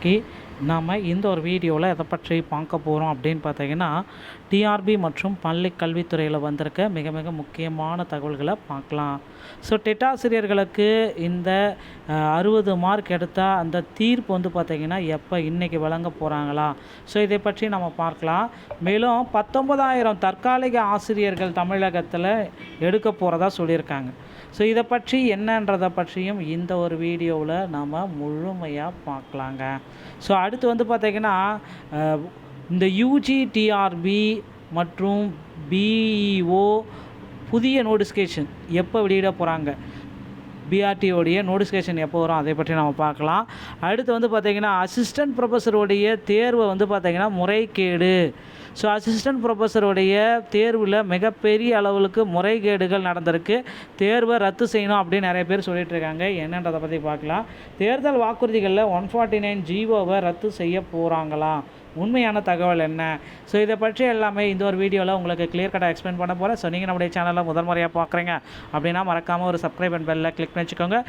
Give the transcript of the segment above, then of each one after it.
இன்றைக்கி நாம் இந்த ஒரு வீடியோவில் எதை பற்றி பார்க்க போகிறோம் அப்படின்னு பார்த்தீங்கன்னா, டிஆர்பி மற்றும் பள்ளி கல்வித்துறையில் வந்திருக்க மிக மிக முக்கியமான தகவல்களை பார்க்கலாம். ஸோ டெட் ஆசிரியர்களுக்கு இந்த 60 மார்க் எடுத்தால் அந்த தீர்ப்பு வந்து பார்த்திங்கன்னா எப்போ இன்றைக்கி வழங்க போகிறாங்களா? ஸோ இதை பற்றி நம்ம பார்க்கலாம். மேலும் 19,000 தற்காலிக ஆசிரியர்கள் தமிழகத்தில் எடுக்க போகிறதா சொல்லியிருக்காங்க. ஸோ இதை பற்றி என்னன்றதை பற்றியும் இந்த ஒரு வீடியோவில் நாம் முழுமையாக பார்க்கலாங்க. ஸோ அடுத்து வந்து பார்த்திங்கன்னா, இந்த யூஜி டிஆர்பி மற்றும் பிஇஓ புதிய நோட்டிஃபிகேஷன் எப்போ வெளியிட போகிறாங்க, பிஆர்டியோடைய நோட்டிஃபிகேஷன் எப்போ வரும், அதை பற்றி நம்ம பார்க்கலாம். அடுத்து வந்து பார்த்திங்கன்னா, அசிஸ்டன்ட் ப்ரொஃபஸருடைய தேர்வை வந்து பார்த்திங்கன்னா முறைகேடு. ஸோ அசிஸ்டன்ட் ப்ரொஃபஸருடைய தேர்வில் மிகப்பெரிய அளவுக்கு முறைகேடுகள் நடந்திருக்கு. தேர்வை ரத்து செய்யணும் அப்படின்னு நிறைய பேர் சொல்லிகிட்ருக்காங்க. என்னன்றதை பற்றி பார்க்கலாம். தேர்தல் வாக்குறுதிகளில் 149 ஜீவோவை ரத்து செய்ய போகிறாங்களா? உண்மையான தகவல் என்ன? ஸோ இதை பற்றி எல்லாமே இந்த ஒரு வீடியோவில் உங்களுக்கு கிளியர் கட்டாக எக்ஸ்பிளைன் பண்ண போகிறேன். ஸோ நீங்கள் நம்முடைய சேனலில் முதல் முறையாக பார்க்குறீங்க அப்படின்னா மறக்காமல் ஒரு சப்ஸ்கிரைப் அண்ட் பெல்லில் கிளிக் பண்ணி வச்சுக்கோங்க.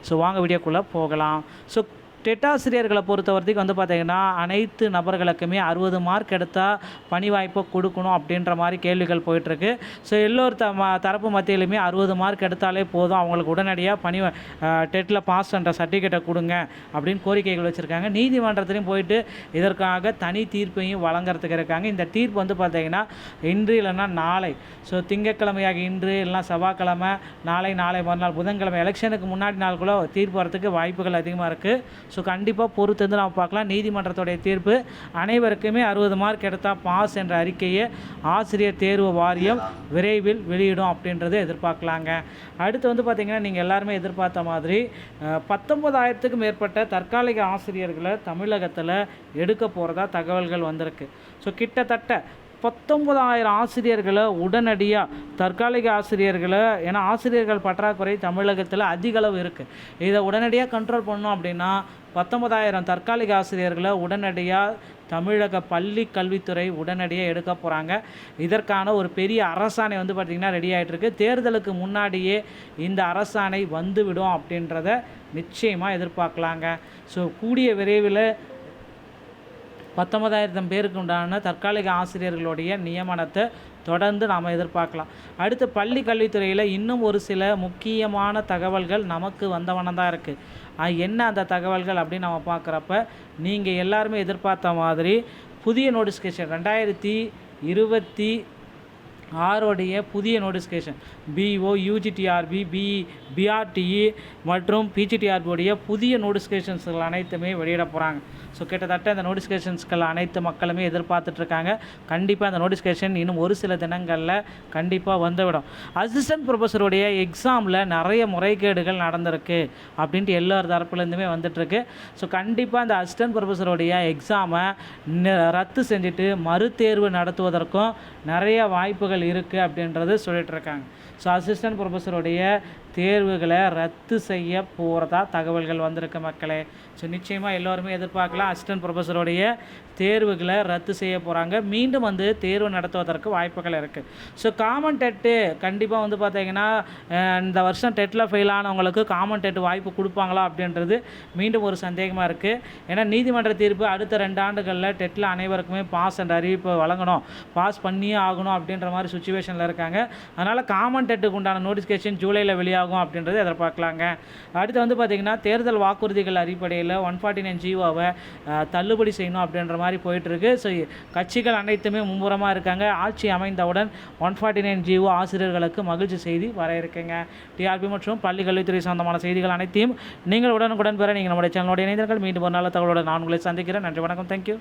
ஸோ வாங்க வீடியோக்குள்ளே போகலாம். ஸோ டெட் ஆசிரியர்களை பொறுத்த வரைக்கும் வந்து பார்த்திங்கன்னா, அனைத்து நபர்களுக்குமே 60 மார்க் எடுத்தால் பணி வாய்ப்பை கொடுக்கணும் அப்படின்ற மாதிரி கேள்விகள் போயிட்டுருக்கு. ஸோ எல்லோரு தரப்பு மத்தியிலுமே 60 மார்க் எடுத்தாலே போதும், அவங்களுக்கு உடனடியாக டெட்டில் பாஸ் பண்ணுற சர்டிஃபிகேட்டை கொடுங்க அப்படின்னு கோரிக்கைகள் வச்சுருக்காங்க. நீதிமன்றத்திலையும் போயிட்டு இதற்காக தனி தீர்ப்பையும் வழங்குறதுக்கு இருக்காங்க. இந்த தீர்ப்பு வந்து பார்த்திங்கன்னா இன்று இல்லைன்னா நாளை, ஸோ திங்கட்கிழமையாக இன்று இல்லைனா செவ்வாய்க்கிழமை, நாளை மறுநாள் புதன்கிழமை, எலெக்ஷனுக்கு முன்னாடி நாளுக்குள்ளே தீர்ப்பு வரத்துக்கு வாய்ப்புகள் அதிகமாக இருக்குது. ஸோ கண்டிப்பாக பொறுத்து வந்து நம்ம பார்க்கலாம். நீதிமன்றத்துடைய தீர்ப்பு அனைவருக்குமே 60 மார்க் எடுத்தால் பாஸ் என்ற அறிக்கையை ஆசிரியர் தேர்வு வாரியம் விரைவில் வெளியிடும் அப்படின்றத எதிர்பார்க்கலாங்க. அடுத்து வந்து பார்த்திங்கன்னா, நீங்கள் எல்லாருமே எதிர்பார்த்த மாதிரி 19,000க்கும் மேற்பட்ட தற்காலிக ஆசிரியர்களை தமிழகத்தில் எடுக்க போகிறதா தகவல்கள் வந்திருக்கு. ஸோ கிட்டத்தட்ட 19,000 ஆசிரியர்களை உடனடியாக தற்காலிக ஆசிரியர்களை, ஏன்னா ஆசிரியர்கள் பற்றாக்குறை தமிழகத்தில் அதிக அளவு இருக்குது. இதை உடனடியாக கண்ட்ரோல் பண்ணணும் அப்படின்னா 19,000 தற்காலிக ஆசிரியர்களை உடனடியாக தமிழக பள்ளி கல்வித்துறை உடனடியாக எடுக்க போகிறாங்க. இதற்கான ஒரு பெரிய அரசாணை வந்து பார்த்திங்கன்னா ரெடி ஆகிட்டுருக்கு. தேர்தலுக்கு முன்னாடியே இந்த அரசாணை வந்துவிடும் அப்படின்றத நிச்சயமாக எதிர்பார்க்கலாங்க. ஸோ கூடிய விரைவில் 19,000 பேருக்கு உண்டான தற்காலிக ஆசிரியர்களுடைய நியமனத்தை தொடர்ந்து நாம் எதிர்பார்க்கலாம். அடுத்து பள்ளி கல்வித்துறையில் இன்னும் ஒரு சில முக்கியமான தகவல்கள் நமக்கு வந்தவனம் தான் இருக்குது. என்ன அந்த தகவல்கள் அப்படின்னு நம்ம பார்க்குறப்ப, நீங்கள் எல்லாருமே எதிர்பார்த்த மாதிரி புதிய நோட்டிஃபிகேஷன் 2026 புதிய நோட்டிஃபிகேஷன் பிஓ, யூஜிடிஆர்பி, பிஆர்டிஇ மற்றும் பிஜிடிஆர்பியோடைய புதிய நோட்டிஃபிகேஷன்ஸ்கள் அனைத்துமே வெளியிட போகிறாங்க. ஸோ கிட்டத்தட்ட இந்த நோட்டிஃபிகேஷன்ஸ்கள் அனைத்து மக்களுமே எதிர்பார்த்துட்ருக்காங்க. கண்டிப்பாக அந்த நோட்டிஃபிகேஷன் இன்னும் ஒரு சில தினங்களில் கண்டிப்பாக வந்துவிடும். அசிஸ்டன்ட் ப்ரொஃபஸருடைய எக்ஸாமில் நிறைய முறைகேடுகள் நடந்திருக்கு அப்படின்ட்டு எல்லார் தரப்புலேருந்துமே வந்துட்டுருக்கு. ஸோ கண்டிப்பாக அந்த அசிஸ்டன்ட் ப்ரொஃபஸருடைய எக்ஸாமை ரத்து செஞ்சுட்டு மறுதேர்வு நடத்துவதற்கும் நிறைய வாய்ப்புகள் இருக்குது அப்படின்றது சொல்லிகிட்ருக்காங்க. ஸோ அசிஸ்டன்ட் ப்ரொஃபஸருடைய தேர்வுகளை ரத்து செய்ய போகிறதா தகவல்கள் வந்திருக்கு மக்களே. ஸோ நிச்சயமாக எல்லோருமே எதிர்பார்க்கலாம், அசிஸ்டன்ட் ப்ரொஃபஸருடைய தேர்வுகளை ரத்து செய்ய போகிறாங்க. மீண்டும் வந்து தேர்வு நடத்துவதற்கு வாய்ப்புகள் இருக்குது. ஸோ காமன் டெட்டு கண்டிப்பாக வந்து பார்த்திங்கன்னா, இந்த வருஷம் டெட்டில் ஃபெயில் ஆனவங்களுக்கு காமன் டெட்டு வாய்ப்பு கொடுப்பாங்களா அப்படின்றது மீண்டும் ஒரு சந்தேகமாக இருக்குது. ஏன்னா நீதிமன்ற தீர்ப்பு அடுத்த 2 ஆண்டுகளில் டெட்டில் அனைவருக்குமே பாஸ் என்ற அறிவிப்பை வழங்கணும், பாஸ் பண்ணியே ஆகணும் அப்படின்ற மாதிரி சுச்சுவேஷனில் இருக்காங்க. அதனால் காமன் டெட்டுக்கு உண்டான நோட்டிஃபிகேஷன் ஜூலையில் வெளியாகும் அப்படின்றத எதிர்பார்க்கலாங்க. அடுத்து வந்து பார்த்திங்கன்னா, தேர்தல் வாக்குறுதிகள் அடிப்படையில் 149 ஜீவோவை தள்ளுபடி செய்யணும் அப்படின்ற மாதிரி போயிட்டுருக்கு. ஸோ கட்சிகள் அனைத்துமே மும்முரமாக இருக்காங்க. ஆட்சி அமைந்தவுடன் 149 ஜீவோ ஆசிரியர்களுக்கு மகிழ்ச்சி செய்தி வர இருக்குங்க. டிஆர்பி மற்றும் பள்ளி கல்வித்துறை சொந்தமான செய்திகள் அனைத்தையும் நீங்கள் உடனுக்குடன் பெற நீங்கள் நம்முடைய சேனலோட இணைந்தீர்கள். மீண்டும் ஒரு நாள் தகவலோட நான் உங்களை சந்திக்கிறேன். நன்றி, வணக்கம், தேங்க்யூ.